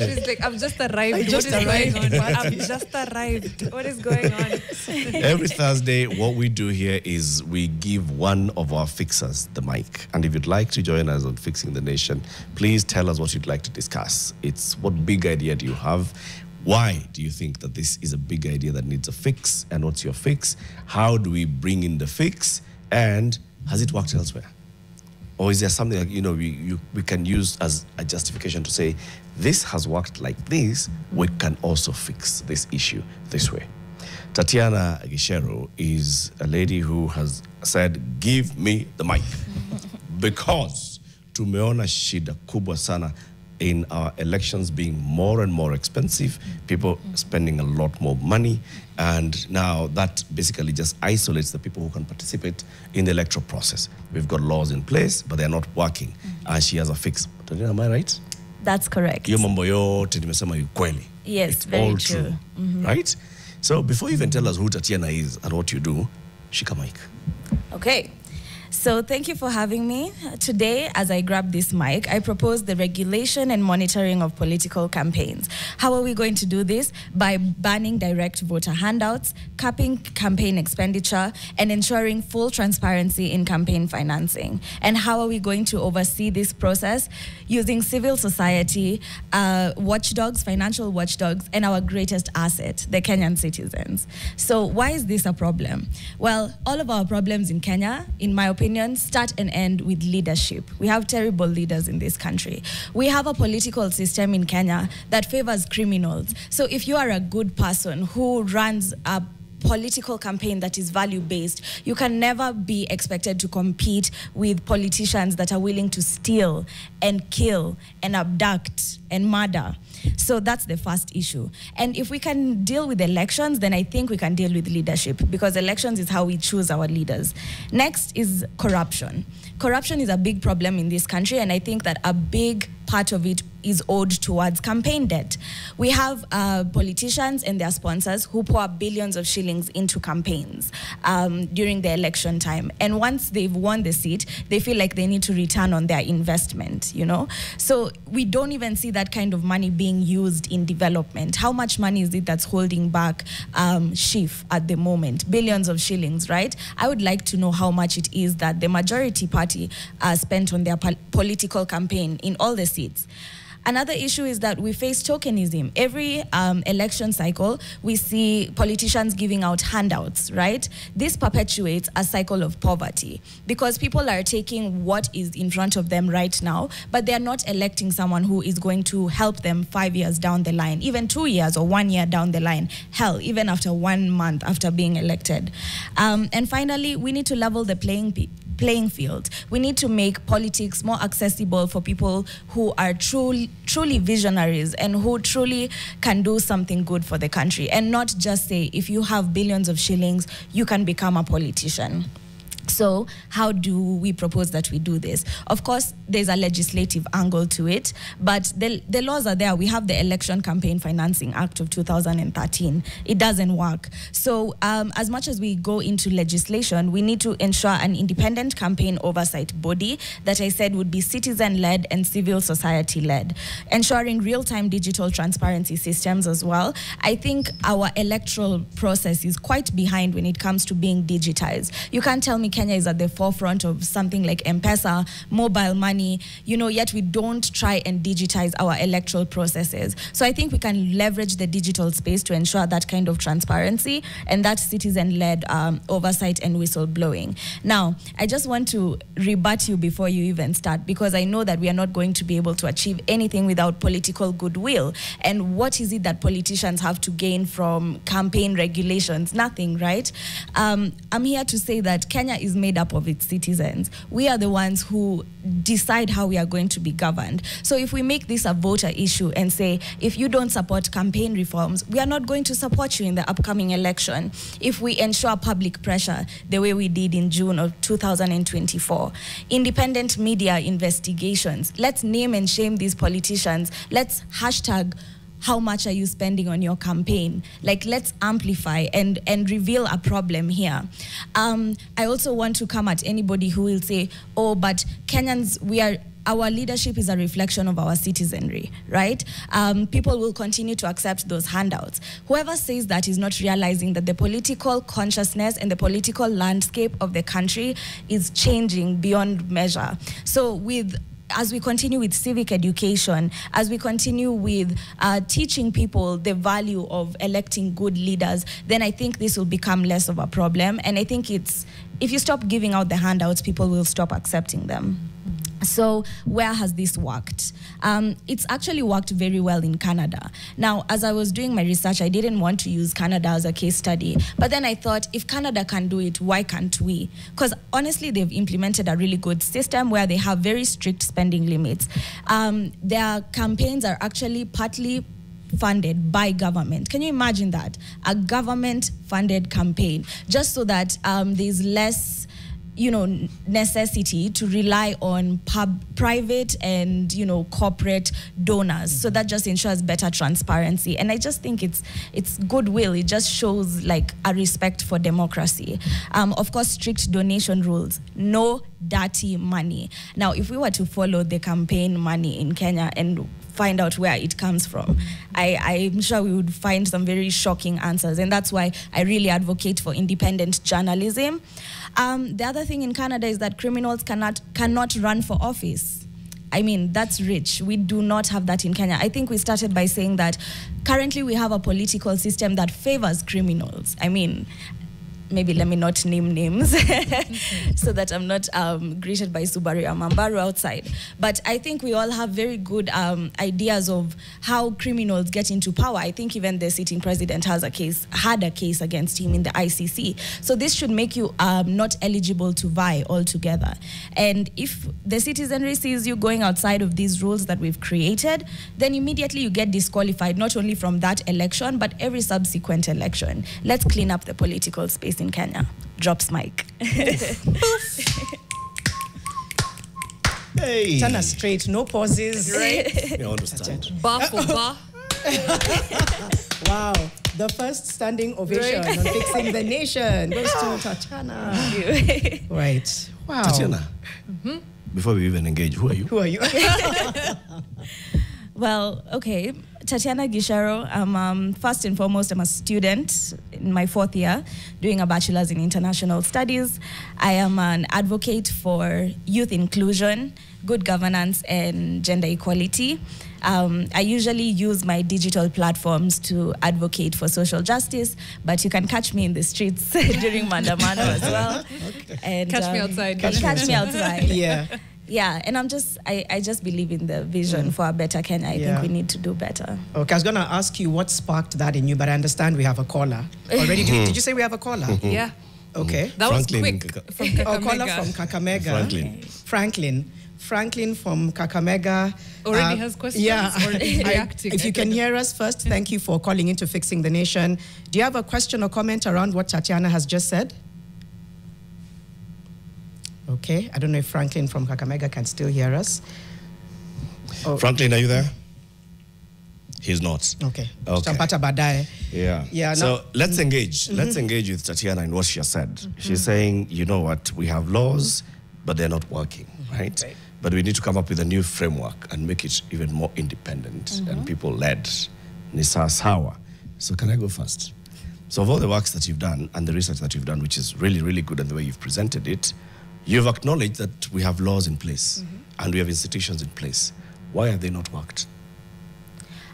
She's like, I've just arrived. What is going on? I've just arrived. What is going on? Every Thursday, what we do here is we give one of our fixers the mic. And if you'd like to join us on Fixing the Nation, please tell us what you'd like to discuss. It's what big idea do you have? Why do you think that this is a big idea that needs a fix? And what's your fix? How do we bring in the fix? And has it worked elsewhere? Or is there something like, we can use as a justification to say, this has worked like this, we can also fix this issue this way? Tatiana Gicheru is a lady who has said, give me the mic. Because tumeona shida kubwa sana in our elections being more and more expensive, people spending a lot more money, and now that basically just isolates the people who can participate in the electoral process. We've got laws in place, but they're not working, and she has a fix. Tatiana, am I right? That's correct. Yo mambo yote nimesema ukweli. Yes, it's very all true. Right? So before you even tell us who Tatiana is and what you do, Shika mic. Okay. So thank you for having me. Today, as I grab this mic, I propose the regulation and monitoring of political campaigns. How are we going to do this? By banning direct voter handouts, capping campaign expenditure, and ensuring full transparency in campaign financing. And how are we going to oversee this process? Using civil society, watchdogs, financial watchdogs, and our greatest asset, the Kenyan citizens. So why is this a problem? Well, all of our problems in Kenya, in my opinion, start and end with leadership. We have terrible leaders in this country. We have a political system in Kenya that favors criminals. So if you are a good person who runs a political campaign that is value-based, you can never be expected to compete with politicians that are willing to steal and kill and abduct and murder. So that's the first issue. And if we can deal with elections, then I think we can deal with leadership, because elections is how we choose our leaders. Next is corruption. Corruption is a big problem in this country, and I think that a big part of it is owed towards campaign debt. We have politicians and their sponsors who pour billions of shillings into campaigns during the election time. And once they've won the seat, they feel like they need to return on their investment, So we don't even see that kind of money being used in development. How much money is it that's holding back SHIF at the moment? Billions of shillings, right? I would like to know how much it is that the majority party spent on their political campaign in all the seats. Another issue is that we face tokenism. Every election cycle, we see politicians giving out handouts, right? This perpetuates a cycle of poverty, because people are taking what is in front of them right now, but they're not electing someone who is going to help them 5 years down the line, even 2 years or 1 year down the line, hell, even after 1 month after being elected. And finally, we need to level the playing field. We need to make politics more accessible for people who are truly visionaries and who truly can do something good for the country, and not just say, if you have billions of shillings, you can become a politician. So how do we propose that we do this? Of course, there's a legislative angle to it, but the laws are there. We have the Election Campaign Financing Act of 2013. It doesn't work. So as much as we go into legislation, we need to ensure an independent campaign oversight body that I said would be citizen-led and civil society-led, ensuring real-time digital transparency systems as well. I think our electoral process is quite behind when it comes to being digitized. You can't tell me Kenya is at the forefront of something like M-Pesa, mobile money, yet we don't try and digitize our electoral processes. So I think we can leverage the digital space to ensure that kind of transparency and that citizen-led oversight and whistleblowing. Now, I just want to rebut you before you even start, because I know that we are not going to be able to achieve anything without political goodwill. And what is it that politicians have to gain from campaign regulations? Nothing, right? I'm here to say that Kenya is made up of its citizens. We are the ones who decide how we are going to be governed. So if we make this a voter issue and say, if you don't support campaign reforms, we are not going to support you in the upcoming election. If we ensure public pressure the way we did in June of 2024, independent media investigations, let's name and shame these politicians. Let's hashtag how much are you spending on your campaign? Like, let's amplify and reveal a problem here. I also want to come at anybody who will say, oh, but Kenyans, our leadership is a reflection of our citizenry, right? People will continue to accept those handouts. Whoever says that is not realizing that the political consciousness and the political landscape of the country is changing beyond measure. So as we continue with civic education, as we continue with teaching people the value of electing good leaders, then I think this will become less of a problem. And I think if you stop giving out the handouts, people will stop accepting them. So where has this worked? It's actually worked very well in Canada. Now, as I was doing my research, I didn't want to use Canada as a case study. But then I thought, if Canada can do it, why can't we? Because honestly, they've implemented a really good system where they have very strict spending limits. Their campaigns are actually partly funded by government. Can you imagine that? A government-funded campaign, just so that there's less necessity to rely on private and, corporate donors. So that just ensures better transparency. And I just think it's goodwill. It just shows like a respect for democracy. Of course, strict donation rules, no dirty money. Now, if we were to follow the campaign money in Kenya and find out where it comes from, I'm sure we would find some very shocking answers. And that's why I really advocate for independent journalism. The other thing in Canada is that criminals cannot run for office. I mean, that's rich. We do not have that in Kenya. I think we started by saying that currently we have a political system that favors criminals. I mean, maybe let me not name names so that I'm not greeted by Subaru Amambaru outside. But I think we all have very good ideas of how criminals get into power. I think even the sitting president had a case against him in the ICC. So this should make you not eligible to vie altogether. And if the citizenry sees you going outside of these rules that we've created, then immediately you get disqualified, not only from that election, but every subsequent election. Let's clean up the political space in Kenya. Drops mic. Hey. Turn us straight, no pauses. Right? You understand. Bar for bar. Wow. The first standing ovation on Fixing the Nation goes to Tatiana. Right. Wow. Tatiana, before we even engage, who are you? Who are you? Well, okay. Tatiana Gicheru. First and foremost, I'm a student in my 4th year doing a bachelor's in international studies. I am an advocate for youth inclusion, good governance, and gender equality. I usually use my digital platforms to advocate for social justice, but you can catch me in the streets during Mandamano as well. Okay. And, Catch me outside. Catch me outside. Yeah. Yeah, and I just believe in the vision for a better Kenya. I think we need to do better. Okay, I was going to ask you what sparked that in you, but I understand we have a caller. Already, did you say we have a caller? Yeah. Okay. That Franklin was quick. From Kakamega. Caller from Kakamega. Franklin. Franklin from Kakamega. Already has questions? Yeah. Already reacting. If you can hear us first, thank you for calling into Fixing the Nation. Do you have a question or comment around what Tatiana has just said? Okay, I don't know if Franklin from Kakamega can still hear us. Oh. Franklin, are you there? He's not. Okay. Okay. Yeah. Yeah. So let's engage. Let's engage with Tatiana in what she has said. She's saying, you know what, we have laws, but they're not working, right? But we need to come up with a new framework and make it even more independent and people-led. Nisa Sawa. So can I go first? So of all the works that you've done and the research that you've done, which is really, really good and the way you've presented it, you've acknowledged that we have laws in place and we have institutions in place. Why have they not worked?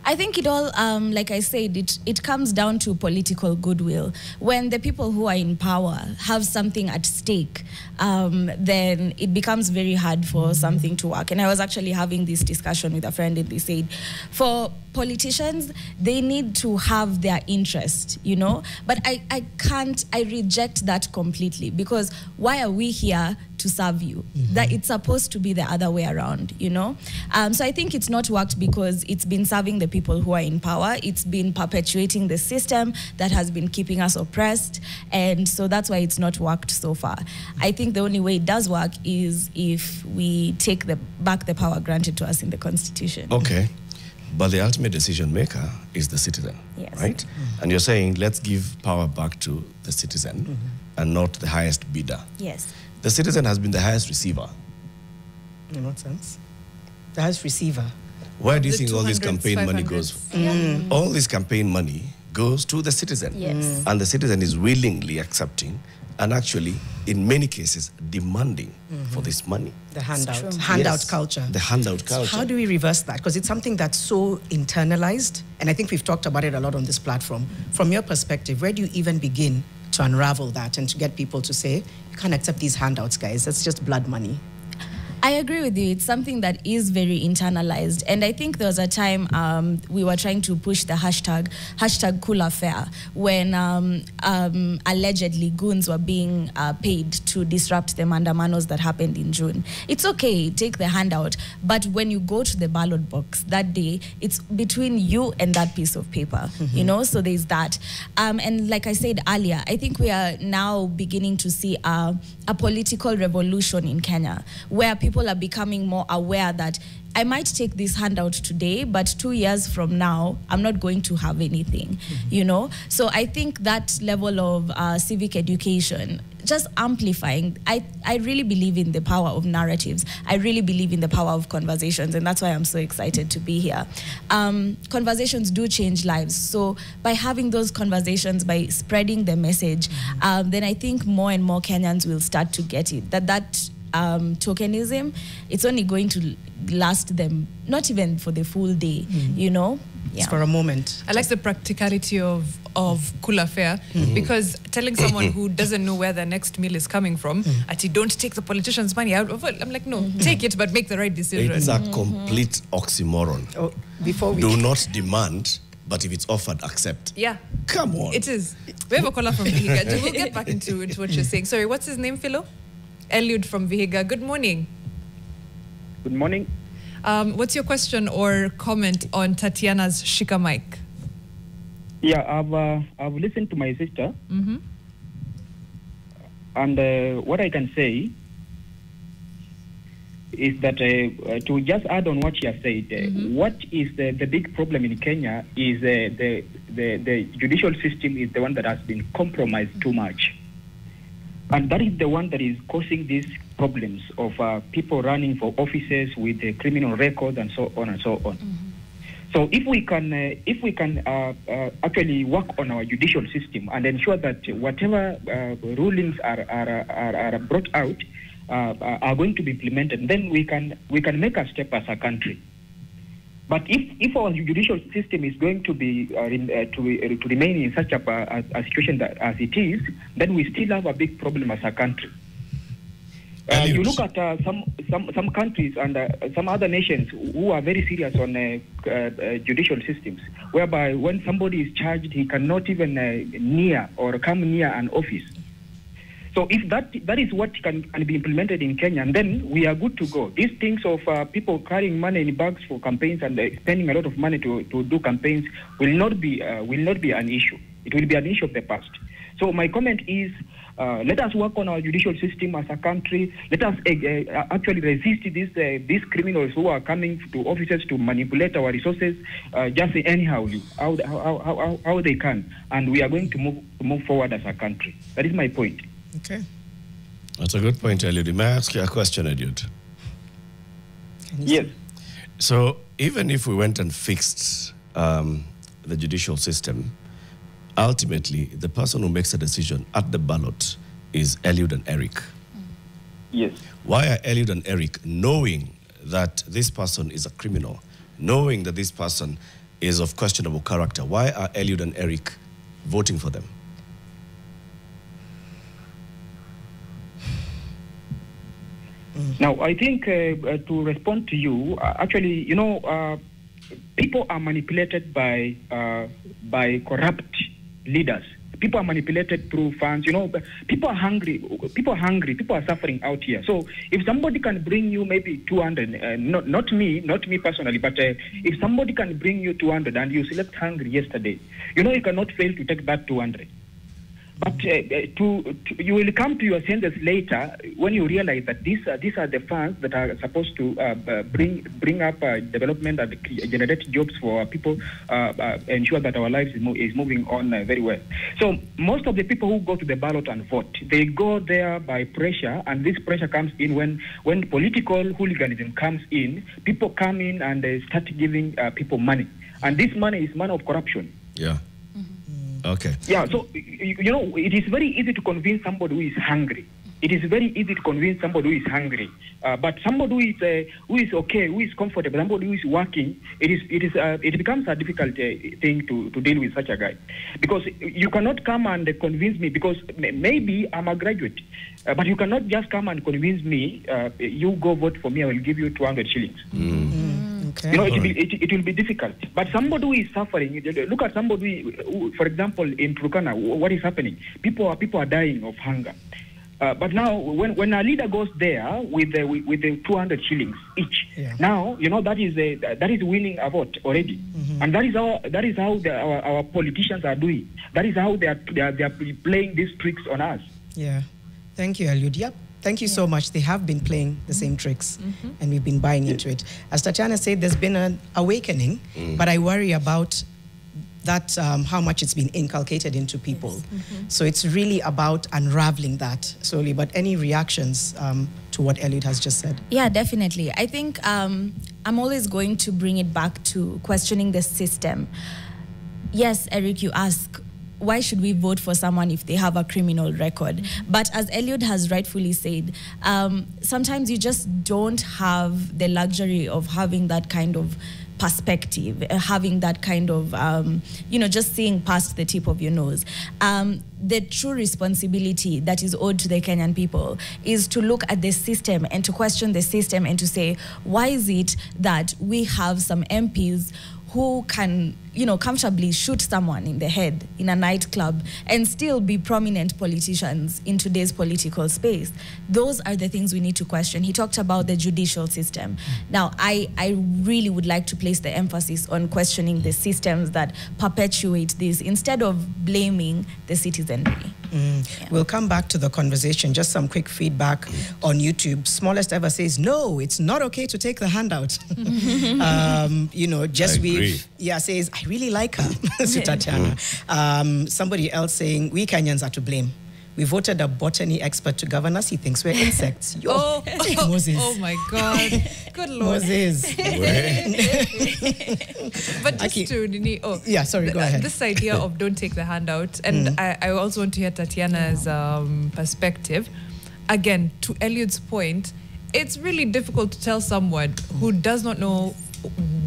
I think it all, like I said, it comes down to political goodwill. When the people who are in power have something at stake, then it becomes very hard for something to work. And I was actually having this discussion with a friend, and they said, for politicians, they need to have their interest, you know? But I reject that completely, because why are we here to serve you? That it's supposed to be the other way around, you know? So I think it's not worked because it's been serving the people who are in power. It's been perpetuating the system that has been keeping us oppressed. And so that's why it's not worked so far. I think the only way it does work is if we take back the power granted to us in the Constitution. Okay. But the ultimate decision maker is the citizen, right? And you're saying, let's give power back to the citizen and not the highest bidder. Yes. The citizen has been the highest receiver. In what sense? The House receiver. Where do you think all this campaign money goes? All this campaign money goes to the citizen. Yes. And the citizen is willingly accepting and actually, in many cases, demanding for this money. The handout culture. The handout culture. So how do we reverse that? Because it's something that's so internalized, and I think we've talked about it a lot on this platform. From your perspective, where do you even begin to unravel that and to get people to say, you can't accept these handouts, guys, that's just blood money? I agree with you. It's something that is very internalized. And I think there was a time we were trying to push the hashtag cooler fair, when allegedly goons were being paid to disrupt the mandamanos that happened in June. It's okay, take the handout, but when you go to the ballot box that day, it's between you and that piece of paper, you know, so there's that. And like I said earlier, I think we are now beginning to see a political revolution in Kenya, where people are becoming more aware that I might take this handout today, but 2 years from now, I'm not going to have anything, you know? So I think that level of civic education, just amplifying, I really believe in the power of narratives. I really believe in the power of conversations, and that's why I'm so excited to be here. Conversations do change lives. So by having those conversations, by spreading the message, then I think more and more Kenyans will start to get it, that tokenism, it's only going to last them, not even for the full day, you know? It's for a moment. I like the practicality of cooler fare, because telling someone who doesn't know where their next meal is coming from, actually don't take the politicians' money out of it. I'm like, no, take it, but make the right decision. It's a complete oxymoron. Oh, before we do not demand, but if it's offered, accept. Yeah. Come on. It is. We have a caller from Vihiga. We'll get back into what you're saying. Sorry, what's his name, Philo? Eliud from Vihiga. Good morning. Good morning. What's your question or comment on Tatiana's Shika mic? Yeah, I've listened to my sister, and what I can say is that to just add on what she has said, what is the big problem in Kenya is the judicial system is the one that has been compromised too much. And that is the one that is causing these problems of people running for offices with criminal records and so on and so on. So if we can actually work on our judicial system and ensure that whatever rulings are brought out are going to be implemented, then we can make a step as a country. But if our judicial system is going to be to remain in such a situation that as it is, then we still have a big problem as a country. You look at some countries and some other nations who are very serious on judicial systems, whereby when somebody is charged, he cannot even come near an office. So if that is what can be implemented in Kenya, and then we are good to go. These things of people carrying money in bags for campaigns and spending a lot of money to do campaigns will not be an issue. It will be an issue of the past. So my comment is, let us work on our judicial system as a country. Let us actually resist these criminals who are coming to offices to manipulate our resources just anyhow, how they can. And we are going to move forward as a country. That is my point. Okay. That's a good point, Eliud. May I ask you a question, Eliud? Yes. So even if we went and fixed the judicial system, ultimately the person who makes a decision at the ballot is Eliud and Eric. Yes. Why are Eliud and Eric, knowing that this person is a criminal, knowing that this person is of questionable character, why are Eliud and Eric voting for them? Now, I think to respond to you, actually, you know, people are manipulated by corrupt leaders. People are manipulated through funds. You know, people are hungry. People are suffering out here. So if somebody can bring you maybe 200, not me personally, but if somebody can bring you 200 and you select hungry yesterday, you know, you cannot fail to take that 200. But you will come to your senses later when you realize that these are the funds that are supposed to bring up development and generate jobs for people, ensure that our lives is moving on very well. So most of the people who go to the ballot and vote, they go there by pressure, and this pressure comes in when political hooliganism comes in. People come in and they start giving people money, and this money is money of corruption. Yeah. Okay. Yeah, so, you know, it is very easy to convince somebody who is hungry. It is very easy to convince somebody who is hungry. But somebody who is okay, who is comfortable, somebody who is working, it becomes a difficult thing to deal with such a guy. Because you cannot come and convince me, because maybe I'm a graduate, but you cannot just come and convince me, you go vote for me, I will give you 200 shillings. Okay. You know, it will be difficult. But somebody who is suffering, look at somebody who, for example, in Turkana, what is happening? People are dying of hunger. But now, when a leader goes there with the 200 shillings each, now you know that is winning a vote already, and that is how our politicians are doing. That is how they are playing these tricks on us. Yeah, thank you, Eliud. Yep. Thank you so much. They have been playing the same tricks, and we've been buying into it. As Tatiana said, there's been an awakening, but I worry about that how much it's been inculcated into people. So it's really about unraveling that slowly. But any reactions to what Eliud has just said? Yeah, definitely. I think I'm always going to bring it back to questioning the system. Yes, Eric, you ask, why should we vote for someone if they have a criminal record? But as Eliud has rightfully said, sometimes you just don't have the luxury of having that kind of perspective, having that kind of, just seeing past the tip of your nose. The true responsibility that is owed to the Kenyan people is to look at the system and to question the system and to say, why is it that we have some MPs who can, comfortably shoot someone in the head in a nightclub and still be prominent politicians in today's political space? Those are the things we need to question. He talked about the judicial system. Now, I really would like to place the emphasis on questioning the systems that perpetuate this instead of blaming the citizenry. We'll come back to the conversation. Just some quick feedback on YouTube. Smallest Ever says, no, it's not okay to take the handout. Says, I really like her, to Tatiana. Somebody else saying, we Kenyans are to blame. We voted a botany expert to govern us. He thinks we're insects. Moses. Oh my God. Good Lord. Moses. But just go ahead. This idea of don't take the handout, and I also want to hear Tatiana's perspective. Again, to Eliud's point, it's really difficult to tell someone who does not know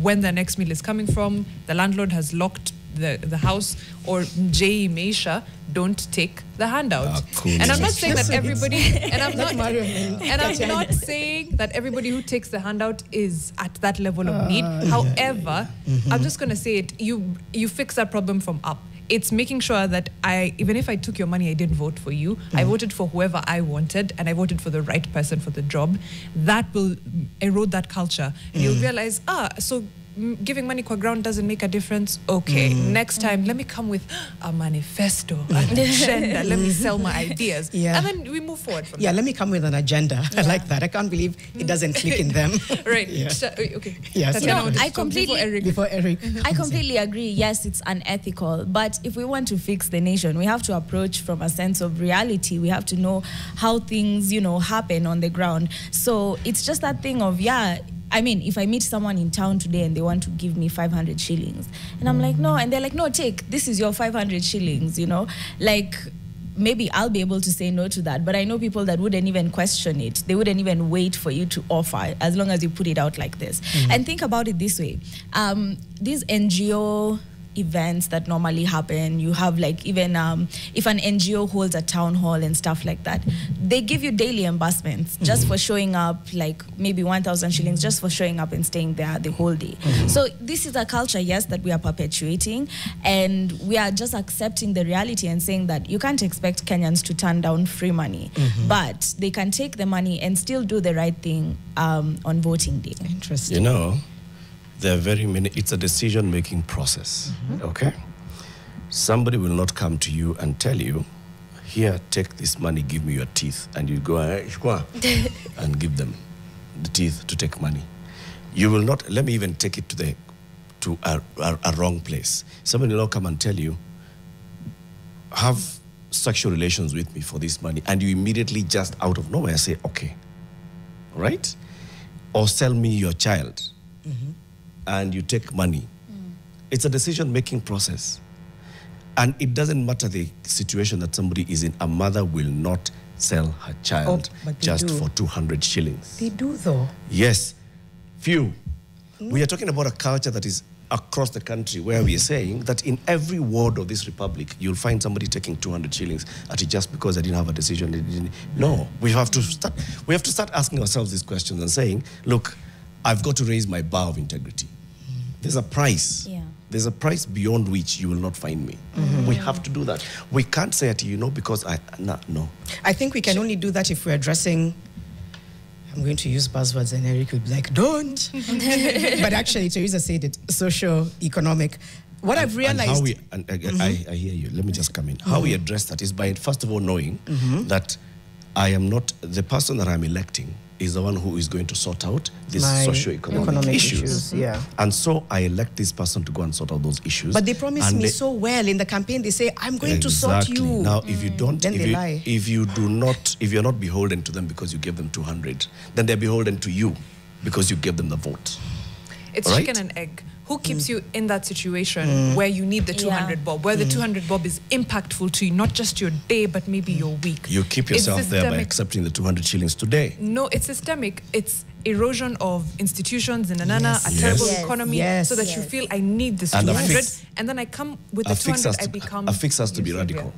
when the next meal is coming from, the landlord has locked the house, or J. Meisha, don't take the handout. Cool. And I'm not saying that everybody, and I'm not saying that everybody who takes the handout is at that level of need. However, I'm just going to say it, you fix that problem from up. It's making sure that even if I took your money, I didn't vote for you. I voted for whoever I wanted, and I voted for the right person for the job. That will erode that culture. And you'll realize, so giving money kwa ground doesn't make a difference. Okay, next time, let me come with a manifesto, an agenda. Let me sell my ideas. And then we move forward from there. Let me come with an agenda. I like that. I can't believe it doesn't click in them. Right. Okay. I completely before Eric. I completely agree. Yes, it's unethical. But if we want to fix the nation, we have to approach from a sense of reality. We have to know how things, happen on the ground. So it's just that thing of, if I meet someone in town today and they want to give me 500 shillings, and I'm like, no, and they're like, no, this is your 500 shillings, like, maybe I'll be able to say no to that, but I know people that wouldn't even question it. They wouldn't even wait for you to offer, as long as you put it out like this. And think about it this way. These NGO events that normally happen, you have like even if an NGO holds a town hall and stuff like that, they give you daily embursements just for showing up, like maybe 1,000 shillings just for showing up and staying there the whole day. So this is a culture, yes, that we are perpetuating, and we are just accepting the reality and saying that you can't expect Kenyans to turn down free money, but they can take the money and still do the right thing on voting day. Interesting. There are very many, it's a decision-making process, okay? Somebody will not come to you and tell you, here, take this money, give me your teeth. And you go and give them the teeth to take money. You will not, let me even take it to a wrong place. Somebody will come and tell you, have sexual relations with me for this money, and you immediately just out of nowhere say, okay, right? Or sell me your child, and you take money. It's a decision-making process. And it doesn't matter the situation that somebody is in. A mother will not sell her child just for 200 shillings. They do, though. Yes, few. We are talking about a culture that is across the country, where we are saying that in every ward of this republic, you'll find somebody taking 200 shillings at it just because they didn't have a decision. No, we have to start asking ourselves these questions and saying, look, I've got to raise my bar of integrity. There's a price. Yeah. There's a price beyond which you will not find me. We have to do that. We can't say it, because no. I think we can only do that if we're addressing, I'm going to use buzzwords and Eric will be like, don't. But actually, Teresa said it, socio-economic. What I've realized... I hear you. Let me just come in. How we address that is by, first of all, knowing that I am not, the person that I'm electing is the one who is going to sort out these socio-economic issues. Yeah. And so I elect this person to go and sort out those issues. But they promise me so well in the campaign. They say, I'm going to sort you. Now, if you don't, if you're not beholden to them because you gave them 200, then they're beholden to you because you gave them the vote. It's chicken and egg. Who keeps you in that situation where you need the 200 bob, where the 200 bob is impactful to you, not just your day, but maybe your week? You keep yourself there by accepting the 200 shillings today. No, it's systemic. It's erosion of institutions in a terrible economy, so that you feel I need this 200, and then I come with the 200, I become... A fix has to be radical.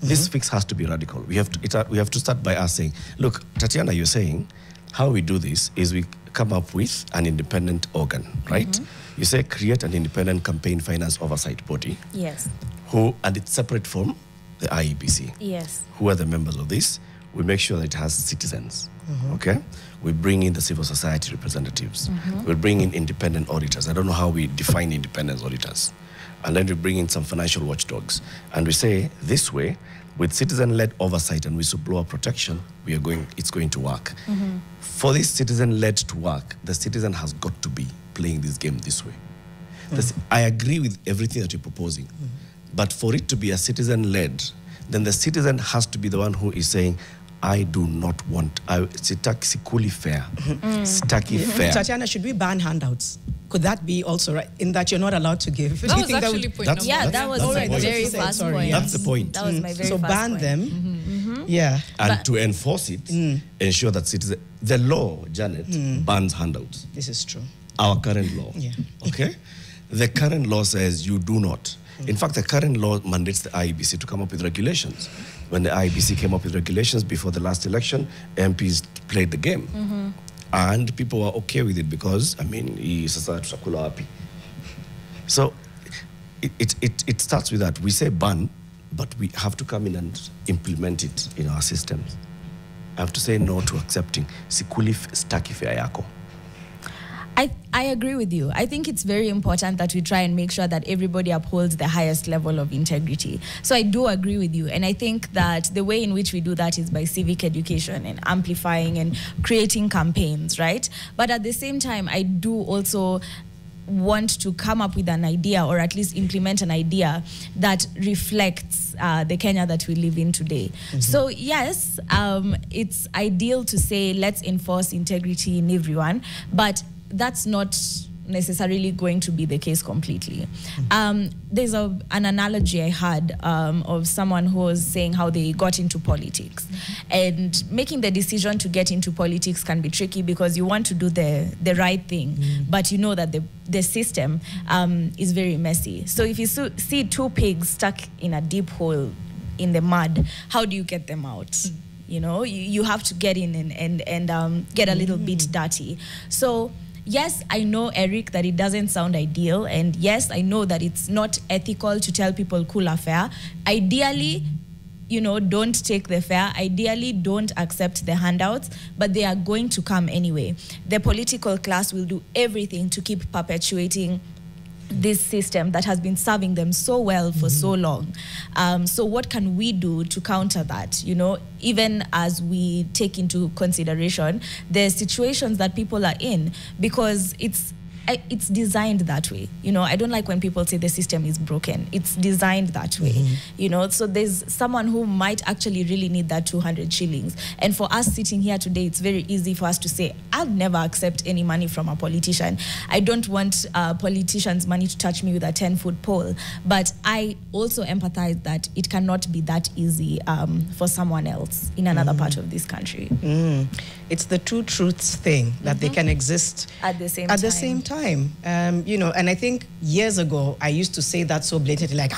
This fix has to be radical. We have to start by us saying, look, Tatiana, you're saying, how we do this is we come up with an independent organ, right? You say create an independent campaign finance oversight body. Yes. And it's separate from the IEBC. Yes. Who are the members of this? We make sure that it has citizens, okay? We bring in the civil society representatives. We bring in independent auditors. I don't know how we define independent auditors. And then we bring in some financial watchdogs. And we say, this way, with citizen-led oversight and whistleblower protection, it's going to work. For this citizen-led to work, the citizen has got to be playing this game this way. I agree with everything that you're proposing, but for it to be a citizen-led, then the citizen has to be the one who is saying, I do not want, sitaki fair, staki fair. Tatiana, should we ban handouts? Could that be also right, in that you're not allowed to give? That was actually point number one. That was my very first point. That's the point. That was my very first point. So ban them. Yeah. And to enforce it, ensure that the law, Janet, bans handouts. This is true. Our current law. Yeah. Okay? The current law says you do not. In fact, the current law mandates the IEBC to come up with regulations. When the IEBC came up with regulations before the last election, MPs played the game. And people were okay with it because, so it starts with that. We say ban, but we have to come in and implement it in our systems. I have to say no to accepting sikuli staki fare yako. I agree with you. I think it's very important that we try and make sure that everybody upholds the highest level of integrity. So I do agree with you. And I think that the way in which we do that is by civic education and amplifying and creating campaigns, right? But at the same time, I do also want to come up with an idea, or at least implement an idea that reflects the Kenya that we live in today. So yes, it's ideal to say let's enforce integrity in everyone, but that's not necessarily going to be the case completely. There's an analogy I had of someone who was saying how they got into politics. And making the decision to get into politics can be tricky because you want to do the right thing, but you know that the system is very messy. So if you see two pigs stuck in a deep hole in the mud, how do you get them out? You know, you have to get in and get a little bit dirty. So yes, I know, Eric, that it doesn't sound ideal. And yes, I know that it's not ethical to tell people cool fare. Ideally, you know, don't take the fare. Ideally, don't accept the handouts, but they are going to come anyway. The political class will do everything to keep perpetuating this system that has been serving them so well for so long. So what can we do to counter that? You know, even as we take into consideration the situations that people are in, because it's designed that way. You know, I don't like when people say the system is broken. It's designed that way, you know. So there's someone who might actually really need that 200 shillings. And for us sitting here today, it's very easy for us to say, I'll never accept any money from a politician. I don't want politicians' money to touch me with a 10-foot pole. But I also empathize that it cannot be that easy for someone else in another part of this country. It's the two truths thing, that they can exist at the same time. You know, and I think years ago, I used to say that so blatantly, like,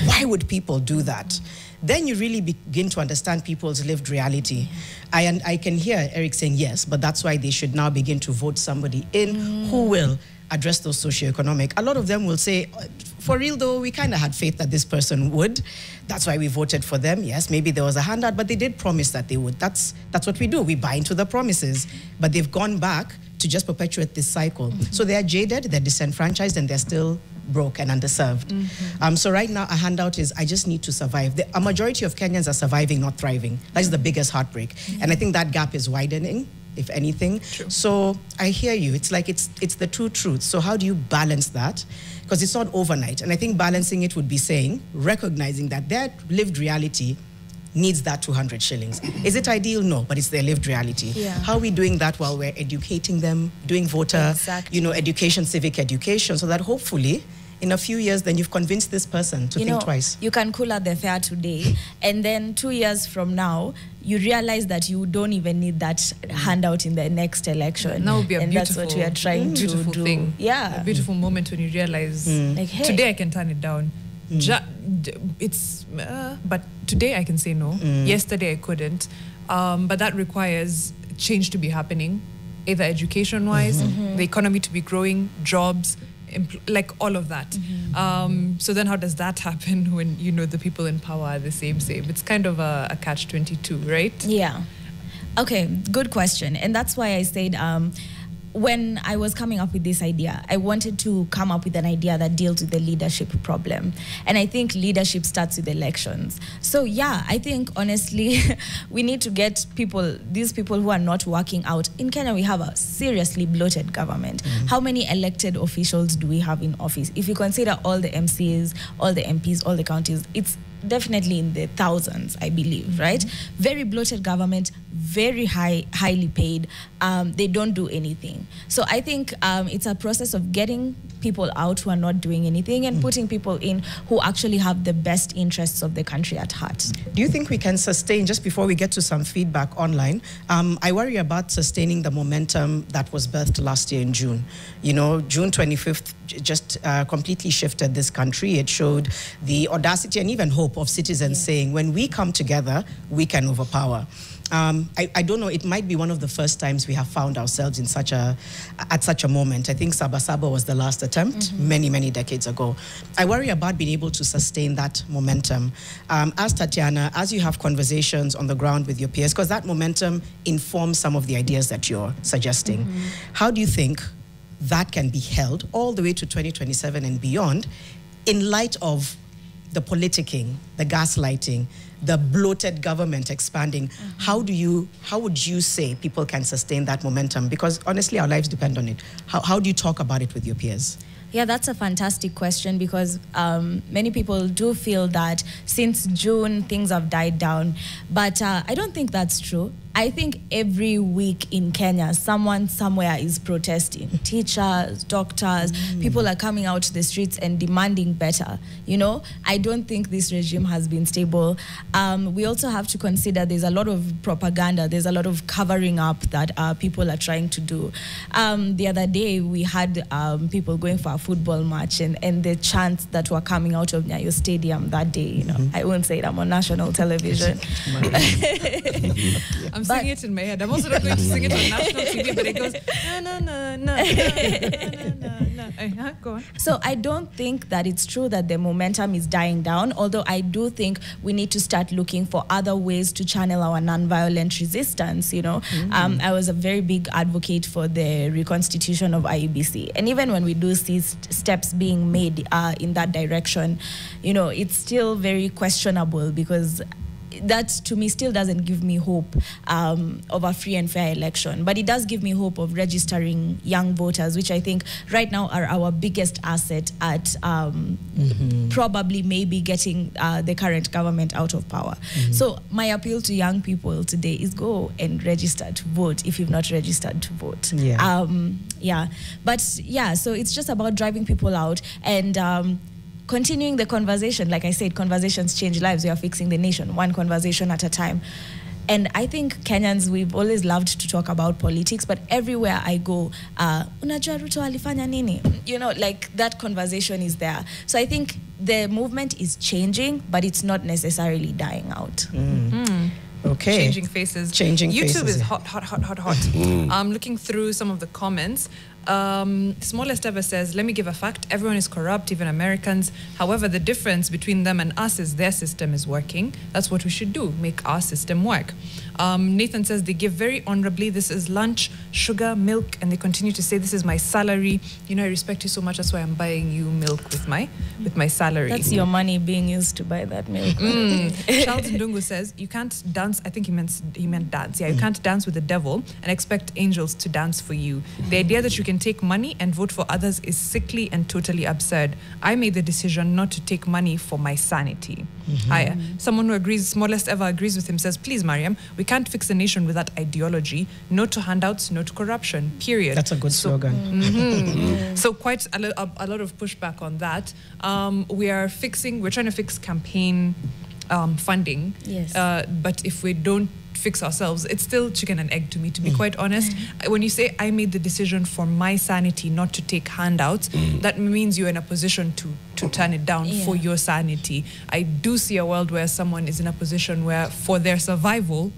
why would people do that? Then you really begin to understand people's lived reality. I can hear Eric saying yes, but that's why they should now begin to vote somebody in who will address those socioeconomic. A lot of them will say, for real though, we kind of had faith that this person would. That's why we voted for them. Yes, maybe there was a handout, but they did promise that they would. That's what we do. We buy into the promises, but they've gone back to just perpetuate this cycle. So they're jaded, they're disenfranchised, and they're still broke and underserved. So right now, a handout is, I just need to survive. A majority of Kenyans are surviving, not thriving. That's the biggest heartbreak. And I think that gap is widening, if anything. True. So I hear you. It's like it's the two truths. So how do you balance that? Because it's not overnight. And I think balancing it would be saying, recognizing that their lived reality needs that 200 shillings. Is it ideal? No, but it's their lived reality. Yeah. How are we doing that while we're educating them, doing voter, you know, education, civic education, so that hopefully in a few years, then you've convinced this person to think twice. You can cool out the fare today, and then 2 years from now, you realize that you don't even need that handout in the next election. That would be a beautiful, that's what we are trying to do. Thing. Yeah. A beautiful moment when you realize, like, hey, today I can turn it down. But today I can say no. Yesterday I couldn't. But that requires change to be happening, either education-wise, the economy to be growing, jobs, like all of that. So then how does that happen when, you know, the people in power are the same? It's kind of a catch-22, right? Yeah. Okay, good question. And that's why I said, when I was coming up with this idea, I wanted to come up with an idea that deals with the leadership problem. And I think leadership starts with elections. So yeah, I think honestly, we need to get these people who are not working out. In Kenya, we have a seriously bloated government. How many elected officials do we have in office? If you consider all the MCAs, all the MPs, all the counties, it's definitely in the thousands, I believe, right? Very bloated government, very highly paid. They don't do anything. So I think it's a process of getting people out who are not doing anything and putting people in who actually have the best interests of the country at heart. Do you think we can sustain, just before we get to some feedback online, I worry about sustaining the momentum that was birthed last year in June. You know, June 25th just completely shifted this country. It showed the audacity and even hope of citizens saying, when we come together, we can overpower. I don't know, it might be one of the first times we have found ourselves in at such a moment. I think Saba Saba was the last attempt many, many decades ago. I worry about being able to sustain that momentum. As Tatiana, as you have conversations on the ground with your peers, because that momentum informs some of the ideas that you're suggesting. How do you think that can be held all the way to 2027 and beyond in light of the politicking, the gaslighting, the bloated government expanding? How would you say people can sustain that momentum? Because honestly, our lives depend on it. How do you talk about it with your peers? Yeah, that's a fantastic question, because many people do feel that since June, things have died down. But I don't think that's true. I think every week in Kenya, someone somewhere is protesting. Teachers, doctors, people are coming out to the streets and demanding better. You know, I don't think this regime has been stable. We also have to consider there's a lot of propaganda, there's a lot of covering up that people are trying to do. The other day, we had people going for a football match, and the chants that were coming out of Nyayo Stadium that day, you know, I won't say it, I'm on national television. I'm I'm singing it in my head. I'm also not going to sing it on national TV, but it goes, no. Go on. So I don't think that it's true that the momentum is dying down, although I do think we need to start looking for other ways to channel our nonviolent resistance, I was a very big advocate for the reconstitution of IEBC. And even when we do see steps being made in that direction, it's still very questionable, because that to me still doesn't give me hope of a free and fair election. But it does give me hope of registering young voters, which I think right now are our biggest asset at probably maybe getting the current government out of power. So my appeal to young people today is go and register to vote if you've not registered to vote. So it's just about driving people out and continuing the conversation. Like I said, conversations change lives. We are fixing the nation, one conversation at a time. And I think Kenyans, we've always loved to talk about politics, but everywhere I go, unajua Ruto alifanya nini? Like that conversation is there. So I think the movement is changing, but it's not necessarily dying out. Okay. Changing faces. YouTube is hot. I'm looking through some of the comments. Smallest ever says, let me give a fact. Everyone is corrupt, even Americans. However, the difference between them and us is their system is working. That's what we should do, make our system work. Nathan says they give very honorably. This is lunch, sugar, milk, and they continue to say, this is my salary. I respect you so much. That's why I'm buying you milk with my salary. That's your money being used to buy that milk. Charles Ndungu says, you can't dance. I think he meant dance. Yeah, you can't dance with the devil and expect angels to dance for you. The idea that you can take money and vote for others is sickly and totally absurd. I made the decision not to take money for my sanity. Higher. Someone who agrees, smallest ever agrees with him, says, please, Mariam, we can't fix the nation with that ideology. No to handouts, no to corruption, period. That's a good slogan. So quite a lot of pushback on that. We're trying to fix campaign funding. Yes. But if we don't fix ourselves, it's still chicken and egg to me, to be quite honest. When you say I made the decision for my sanity not to take handouts, that means you're in a position to turn it down for your sanity. I do see a world where someone is in a position where for their survival,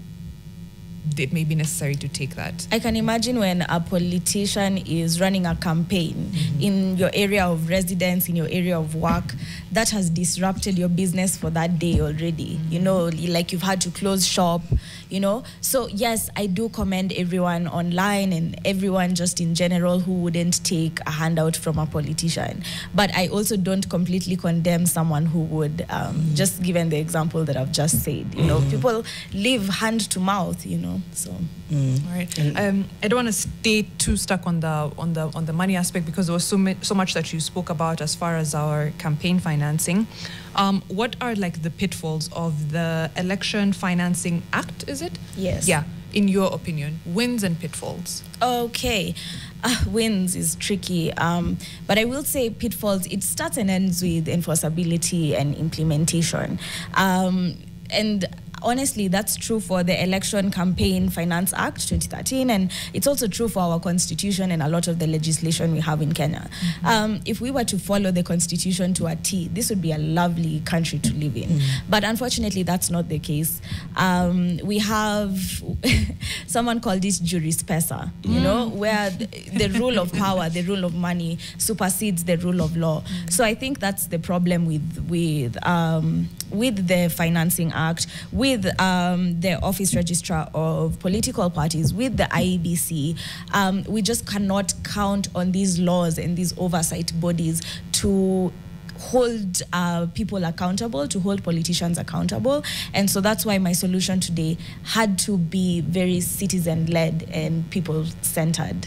it may be necessary to take that. I can imagine when a politician is running a campaign in your area of residence, in your area of work, that has disrupted your business for that day already. Like you've had to close shop, So yes, I do commend everyone online and everyone just in general who wouldn't take a handout from a politician. But I also don't completely condemn someone who would, just given the example that I've just said. People live hand to mouth, So. All right. I don't want to stay too stuck on the money aspect, because there was so much that you spoke about as far as our campaign financing. What are like the pitfalls of the Election Financing Act? Is it? Yes. Yeah. In your opinion, wins and pitfalls. Okay. Wins is tricky, but I will say pitfalls. It starts and ends with enforceability and implementation, and honestly, that's true for the Election Campaign Finance Act 2013, and it's also true for our constitution and a lot of the legislation we have in Kenya. If we were to follow the constitution to a T, this would be a lovely country to live in. But unfortunately, that's not the case. We have someone called this jurispesa, where the rule of power, the rule of money supersedes the rule of law. So I think that's the problem with the Financing Act, with the Office Registrar of Political Parties, with the IEBC. We just cannot count on these laws and these oversight bodies to hold people accountable, to hold politicians accountable. And so that's why my solution today had to be very citizen-led and people-centered.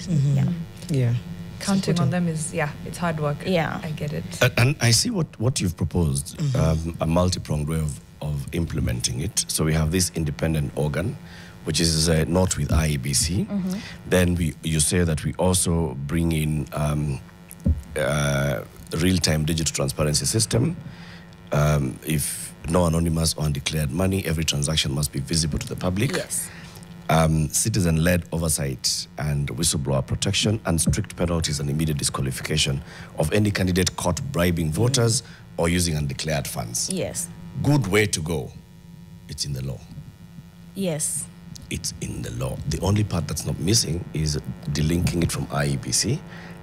Yeah. Counting on them is, it's hard work. Yeah. I get it. And I see what you've proposed, a multi-pronged way of implementing it. So we have this independent organ, which is not with IEBC. Then you say that we also bring in real-time digital transparency system. If no anonymous or undeclared money, every transaction must be visible to the public. Yes. Citizen-led oversight and whistleblower protection, and strict penalties and immediate disqualification of any candidate caught bribing voters or using undeclared funds. Yes. Good way to go. It's in the law. Yes. it's in the law. The only part that's not missing is delinking it from IEBC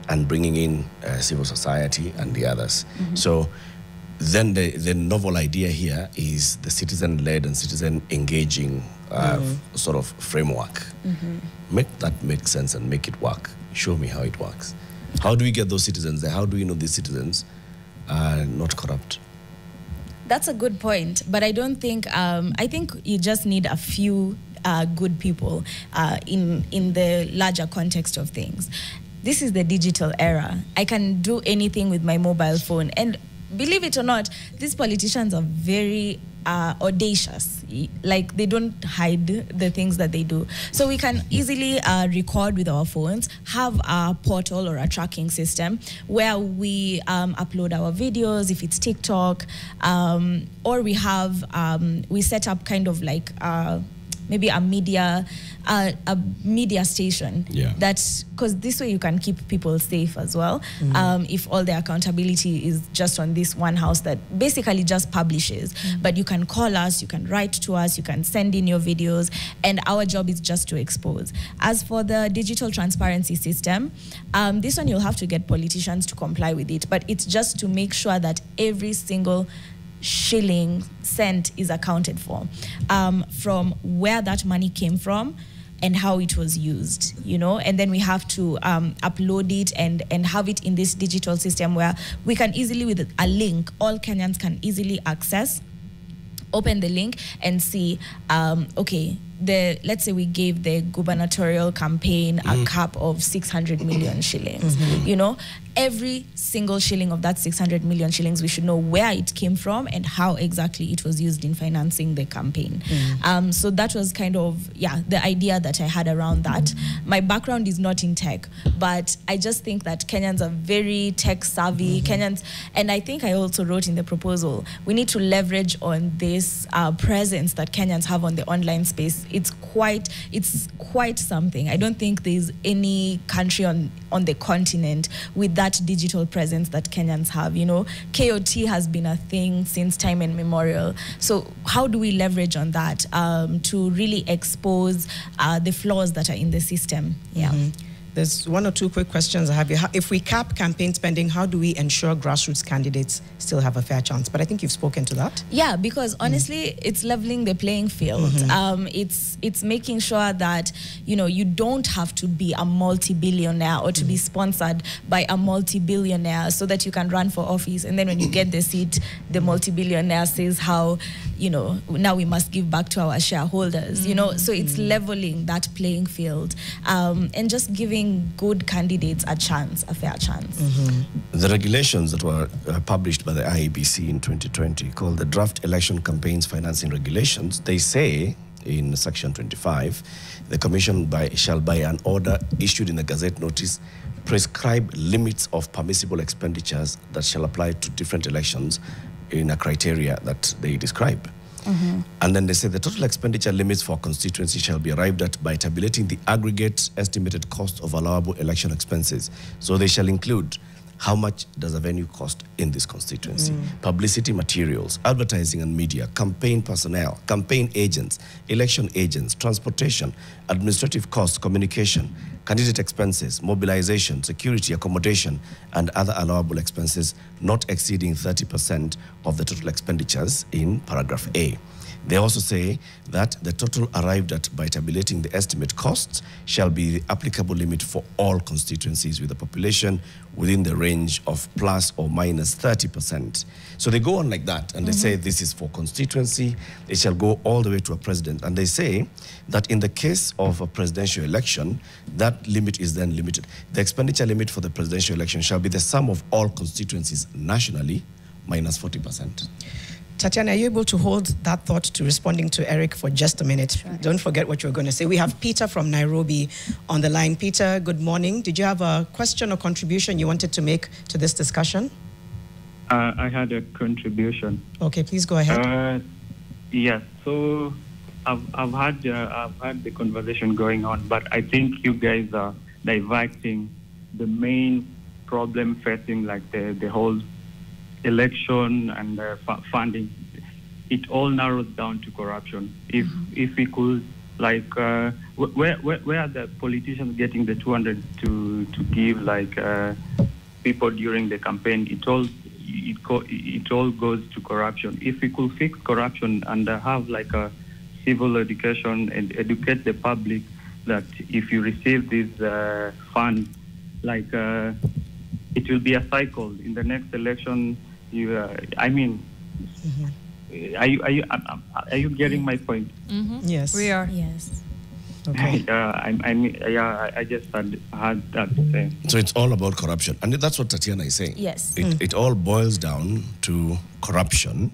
and bringing in civil society and the others. So then the novel idea here is the citizen-led and citizen-engaging sort of framework. Make that make sense and make it work. Show me how it works. How do we get those citizens there? How do we know these citizens are not corrupt? That's a good point, but I don't think, I think you just need a few good people in the larger context of things. This is the digital era. I can do anything with my mobile phone, and believe it or not, these politicians are very audacious. Like, they don't hide the things that they do. So we can easily record with our phones, have a portal or a tracking system where we upload our videos, if it's TikTok, or we have, we set up kind of like maybe a media station. Yeah. That's because this way you can keep people safe as well. If all the accountability is just on this one house that basically just publishes, but you can call us, you can write to us, you can send in your videos, and our job is just to expose. As for the digital transparency system, this one you'll have to get politicians to comply with it, but it's just to make sure that every single shilling, cent is accounted for, from where that money came from and how it was used, you know, and then we have to upload it and have it in this digital system where we can easily, with a link, all Kenyans can easily access, open the link and see, okay, let's say we gave the gubernatorial campaign a cap of 600 million shillings, you know, every single shilling of that 600 million shillings, we should know where it came from and how exactly it was used in financing the campaign. So that was kind of, the idea that I had around that. My background is not in tech, but I just think that Kenyans are very tech savvy, Kenyans, and I think I also wrote in the proposal, we need to leverage on this presence that Kenyans have on the online space. It's quite something. I don't think there's any country on the continent with that digital presence that Kenyans have. You know, KOT has been a thing since time immemorial. So how do we leverage on that to really expose the flaws that are in the system? There's one or two quick questions I have here. If we cap campaign spending, how do we ensure grassroots candidates still have a fair chance? But I think you've spoken to that. Yeah, because honestly, it's leveling the playing field. It's making sure that, you know, you don't have to be a multi-billionaire or to be sponsored by a multi-billionaire so that you can run for office. And then when you get the seat, the multi-billionaire says how, you know, now we must give back to our shareholders, you know. So it's leveling that playing field and just giving good candidates a chance, a fair chance. The regulations that were published by the IEBC in 2020, called the Draft Election Campaigns Financing Regulations, they say in section 25, the Commission shall by an order issued in the Gazette Notice prescribe limits of permissible expenditures that shall apply to different elections in a criteria that they describe. And then they say the total expenditure limits for constituency shall be arrived at by tabulating the aggregate estimated cost of allowable election expenses. So they shall include how much does a venue cost in this constituency, publicity materials, advertising and media, campaign personnel, campaign agents, election agents, transportation, administrative costs, communication, candidate expenses, mobilization, security, accommodation, and other allowable expenses not exceeding 30% of the total expenditures in paragraph A. They also say that the total arrived at by tabulating the estimate costs shall be the applicable limit for all constituencies with a population within the range of plus or minus 30%. So they go on like that, and they say this is for constituency, it shall go all the way to a president. And they say that in the case of a presidential election, that limit is then limited. The expenditure limit for the presidential election shall be the sum of all constituencies nationally minus 40%. Tatiana, are you able to hold that thought to responding to Eric for just a minute? Sure. Don't forget what you were going to say. We have Peter from Nairobi on the line. Peter, good morning. Did you have a question or contribution you wanted to make to this discussion? I had a contribution. Okay, please go ahead. Yes, so I've had the conversation going on, but I think you guys are diverting the main problem facing like the whole election and funding. It all narrows down to corruption. If we could Like, where are the politicians getting the 200 to give like people during the campaign? It all goes to corruption. If we could fix corruption and have like a civil education and educate the public that if you receive these funds, like it will be a cycle. In the next election, are you getting my point? Mm-hmm. Yes. We are. Yes. Okay. I just had that to say. So it's all about corruption. And that's what Tatiana is saying. Yes. It all boils down to corruption.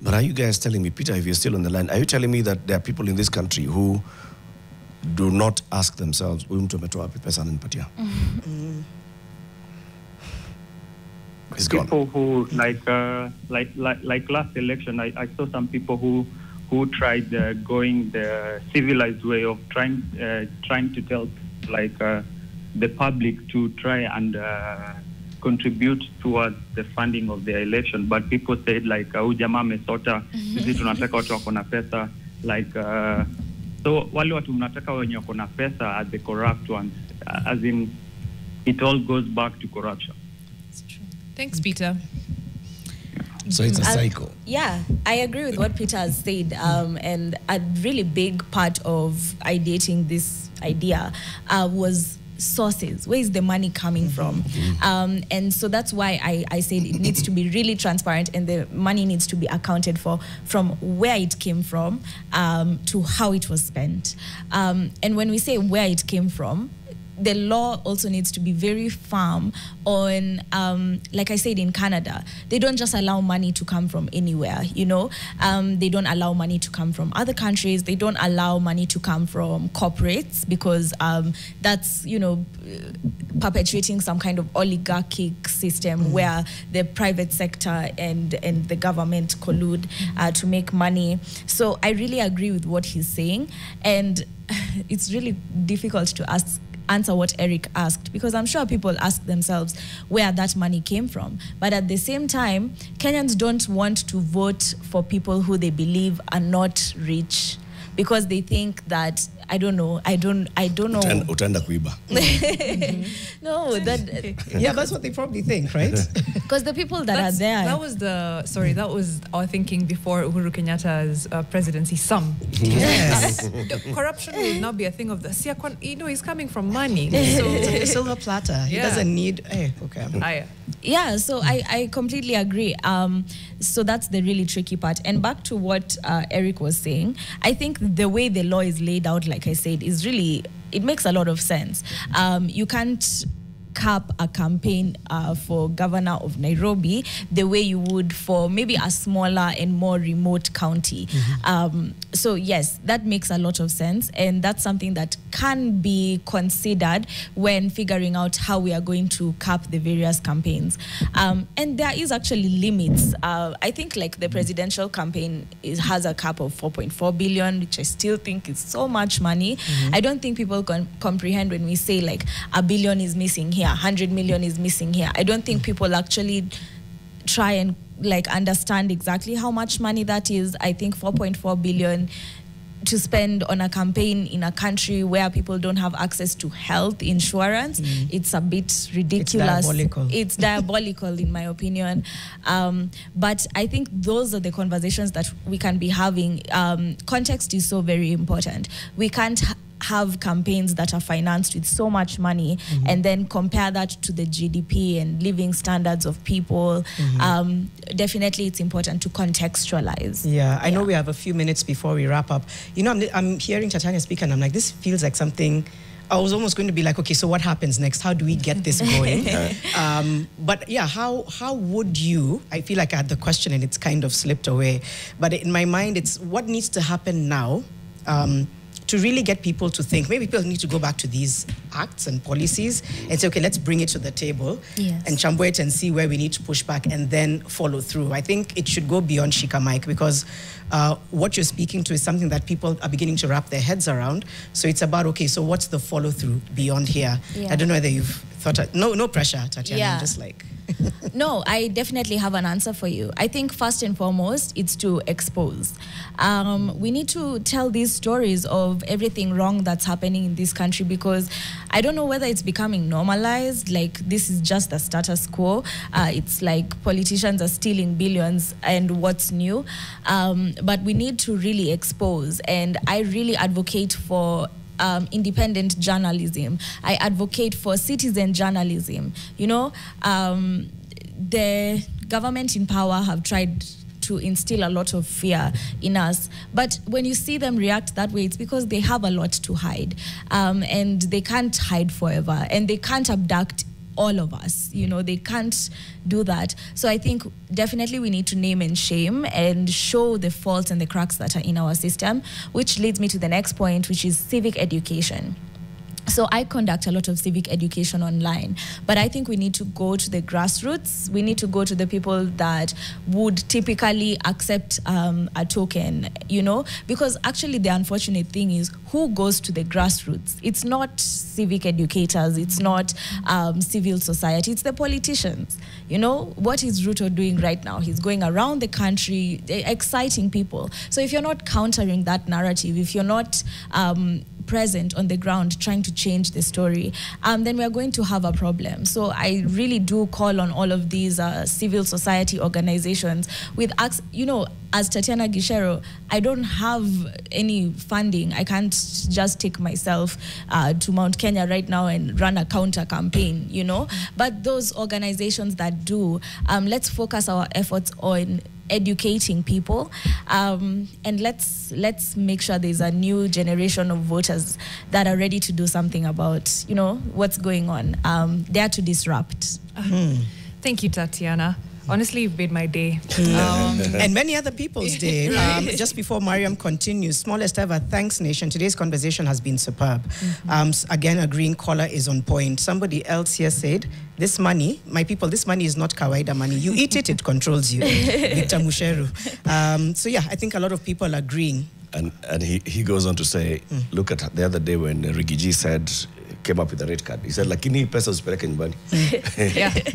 But are you guys telling me, Peter, if you're still on the line, are you telling me that there are people in this country who do not ask themselves, He's gone. People who like last election, I saw some people who tried going the civilized way of trying to tell like the public to try and contribute towards the funding of the election, but people said like jamaa amesota, sisi tunataka watu wako na pesa, like so wale watu mnataka wenye wako na pesa are the corrupt ones, as in it all goes back to corruption. Thanks, Peter. So it's a cycle. Yeah, I agree with what Peter has said. And a really big part of ideating this idea was sources. Where is the money coming from? And so that's why I said it needs to be really transparent and the money needs to be accounted for from where it came from to how it was spent. And when we say where it came from, the law also needs to be very firm on, like I said, in Canada, they don't just allow money to come from anywhere, you know. They don't allow money to come from other countries. They don't allow money to come from corporates because that's, you know, perpetuating some kind of oligarchic system where the private sector and the government collude to make money. So I really agree with what he's saying. And it's really difficult to answer what Eric asked, because I'm sure people ask themselves where that money came from. But at the same time, Kenyans don't want to vote for people who they believe are not rich because they think that, I don't know. Utenda kuiba. No, that Yeah, that's what they probably think, right? because the people that are there. That was our thinking before Uhuru Kenyatta's presidency. Yes. Corruption will now be a thing of the Siakwan. You know, he's coming from money. So It's like a silver platter. He Yeah. doesn't need. Hey, okay. Yeah, so I completely agree. So that's the really tricky part. And back to what Eric was saying, I think the way the law is laid out, like I said, is really, it makes a lot of sense. You can't cap a campaign for governor of Nairobi the way you would for maybe a smaller and more remote county. So yes, that makes a lot of sense, and that's something that can be considered when figuring out how we are going to cap the various campaigns. And there is actually limits. I think like the presidential campaign has a cap of 4.4 billion, which I still think is so much money. I don't think people can comprehend when we say like a billion is missing here, 100 million is missing here. I don't think people actually try and like understand exactly how much money that is. I think 4.4 billion to spend on a campaign in a country where people don't have access to health insurance, it's a bit ridiculous. It's diabolical in my opinion. But I think those are the conversations that we can be having. Context is so very important. We can't have campaigns that are financed with so much money and then compare that to the GDP and living standards of people. Definitely it's important to contextualize. Yeah, I know we have a few minutes before we wrap up. You know, I'm hearing Tatiana speak and I'm like, this feels like something, I was almost going to be like, okay, so what happens next? How do we get this going? But yeah, how would you, I feel like I had the question and it's kind of slipped away, but in my mind, it's what needs to happen now to really get people to think. Maybe people need to go back to these acts and policies and say, okay, let's bring it to the table and chamber it and see where we need to push back and then follow through. I think it should go beyond Shika, Mike, because what you're speaking to is something that people are beginning to wrap their heads around. So it's about, okay, so what's the follow through beyond here? I don't know whether you've No pressure, Tatiana. Yeah. I'm just like... No, I definitely have an answer for you. I think first and foremost, it's to expose. We need to tell these stories of everything wrong that's happening in this country, because I don't know whether it's becoming normalized, like this is just the status quo. It's like politicians are stealing billions and what's new. But we need to really expose, and I really advocate for independent journalism. I advocate for citizen journalism. You know, the government in power have tried to instill a lot of fear in us, but when you see them react that way, it's because they have a lot to hide, and they can't hide forever, and they can't abduct all of us. You know, they can't do that. So I think definitely we need to name and shame and show the faults and the cracks that are in our system, which leads me to the next point, which is civic education. So I conduct a lot of civic education online, but I think we need to go to the grassroots. We need to go to the people that would typically accept a token, you know, because actually the unfortunate thing is, who goes to the grassroots? It's not civic educators, it's not civil society, it's the politicians. You know, what is Ruto doing right now? He's going around the country exciting people. So if you're not countering that narrative, if you're not present on the ground trying to change the story, then we're going to have a problem. So I really do call on all of these civil society organizations with, you know, as Tatiana Gicheru, I don't have any funding. I can't just take myself to Mount Kenya right now and run a counter campaign, you know. But those organizations that do, let's focus our efforts on educating people, and let's make sure there's a new generation of voters that are ready to do something about, you know, what's going on. Dare to disrupt. Thank you, Tatiana. Honestly, you've made my day. And many other people's day. Just before Mariam continues, smallest ever, thanks nation. Today's conversation has been superb. Again, a green collar is on point. Somebody else here said, this money, my people, this money is not kawaida money. You eat it, it controls you. Victor Musheru. So yeah, I think a lot of people are agreeing. And he goes on to say, look at the other day when Rigiji said, came up with a red card. He said, lakini pesa usipeleke nyumbani.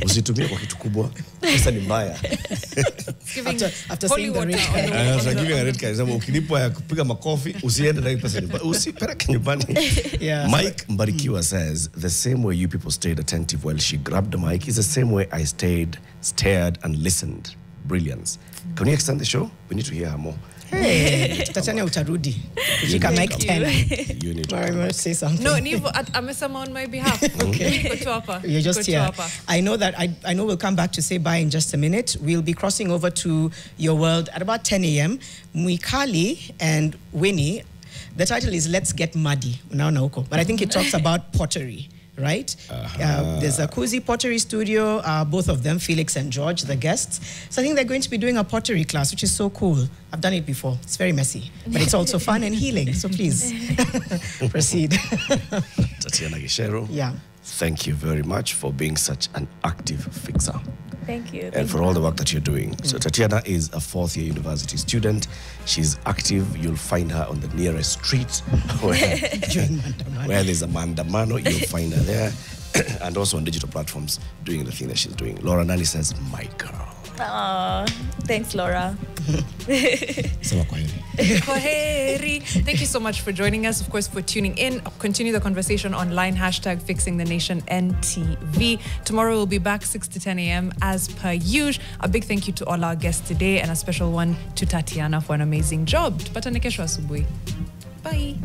Usitumie kwa kitu kubwa. Pesa ni mbaya. After saying the red card. After giving a red card, he said, ukilipwa ya kupiga makofi, usiende na pesa nyumbani. Usipeleke nyumbani. Mike Mbarikiwa says, the same way you people stayed attentive while she grabbed the mic is the same way I stayed, stared, and listened. Brilliance. Can we extend the show? We need to hear her more. Hey, Tatiana utarudi. Shika mic 10. You need to say something. No, Nivo, amesema on my behalf. Okay. You're just here. I know that I know we'll come back to say bye in just a minute. We'll be crossing over to your world at about 10 a.m. Muikali and Winnie. The title is Let's Get Muddy. But I think it talks about pottery. Right? There's a cozy pottery studio, both of them, Felix and George, the guests. So I think they're going to be doing a pottery class, which is so cool. I've done it before. It's very messy, but it's also fun and healing. So please, proceed. Tatiana Gicheru. Yeah. Thank you very much for being such an active fixer. Thank you. And for all the work that you're doing. So Tatiana is a fourth-year university student. She's active. You'll find her on the nearest street where there's a mandamano. You'll find her there. And also on digital platforms doing the thing that she's doing. Laura Nani says, my girl. Aww, thanks, Laura. Thank you so much for joining us, of course, for tuning in. Continue the conversation online, #FixingTheNationNTV. Tomorrow we'll be back 6 to 10 a.m. as per usual. A big thank you to all our guests today and a special one to Tatiana for an amazing job. Tupatane kesho asubuhi. Bye.